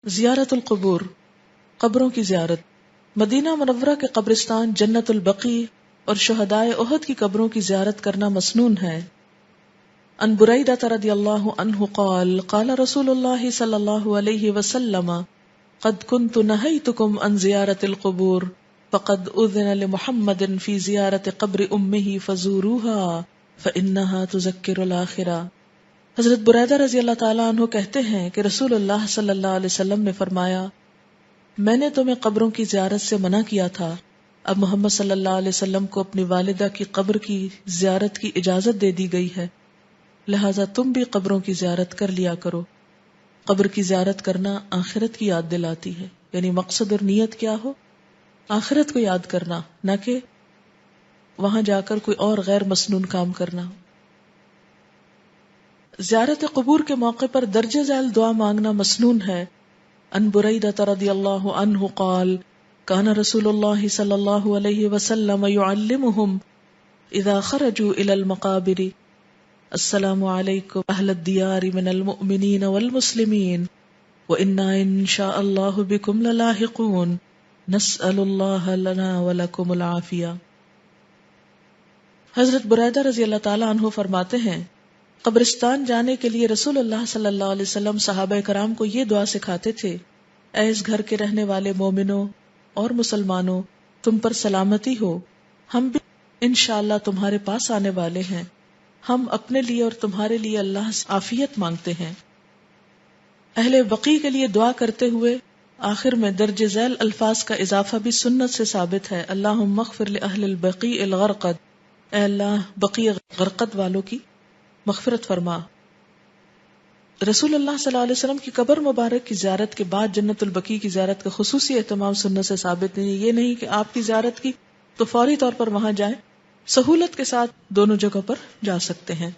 زیارت القبور، قبروں کی زیارت۔ مدینہ منورہ کے قبرستان جنت البقیع اور شہدائے احد کی قبروں کی زیارت کرنا مسنون ہے۔ ان بریدہ رضی اللہ عنہ قال قال رسول اللہ صلی اللہ علیہ وسلم قد كنت نهيتكم عن زیارت القبور فقد اذن لمحمد في زیارت قبر امه فزوروها فانها تذکر الآخرہ۔ حضرت بریدہ رضی اللہ تعالیٰ عنہ کہتے ہیں کہ رسول اللہ صلی اللہ علیہ وسلم نے فرمایا، میں نے تمہیں قبروں کی زیارت سے منع کیا تھا، اب محمد صلی اللہ علیہ وسلم کو اپنی والدہ کی قبر کی زیارت کی اجازت دے دی گئی ہے، لہٰذا تم بھی قبروں کی زیارت کر لیا کرو۔ قبر کی زیارت کرنا آخرت کی یاد دلاتی ہے، یعنی مقصد اور نیت کیا ہو؟ آخرت کو یاد کرنا، نہ کہ وہاں جا کر کوئی اور غیر مسنون کام کرنا۔ زیارت قبور کے موقع پر درجہ ذیل دعا مانگنا مسنون ہے۔ ان بریدہ رضی اللہ عنہ قال کان رسول اللہ صلی اللہ علیہ وسلم یعلمہم اذا خرجوا الى المقابر السلام علیکم اہل الدیار من المؤمنین والمسلمین وإنا ان شاء اللہ بکم للاحقون نسأل اللہ لنا ولکم العافیہ۔ حضرت بریدہ رضی اللہ تعالیٰ عنہ فرماتے ہیں، قبرستان جانے کے لیے رسول اللہ صلی اللہ علیہ وسلم صحابہ کرام کو یہ دعا سکھاتے تھے، اے اس گھر کے رہنے والے مومنوں اور مسلمانوں، تم پر سلامتی ہو، ہم بھی انشاءاللہ تمہارے پاس آنے والے ہیں، ہم اپنے لیے اور تمہارے لیے اللہ سے عافیت مانگتے ہیں۔ اہل بقیع کے لیے دعا کرتے ہوئے آخر میں درج ذیل الفاظ کا اضافہ بھی سنت سے ثابت ہے، اللہم اغفر لأہل البقیع الغرقد، اے اللہ بقیع غرقد والوں کی مغفرت فرما۔ رسول اللہ صلی اللہ علیہ وسلم کی قبر مبارک کی زیارت کے بعد جنت البقیع کی زیارت کا خصوصی اہتمام سنت سے ثابت نہیں، یہ نہیں کہ آپ کی زیارت کی تو فوری طور پر وہاں جائیں، سہولت کے ساتھ دونوں جگہ پر جا سکتے ہیں۔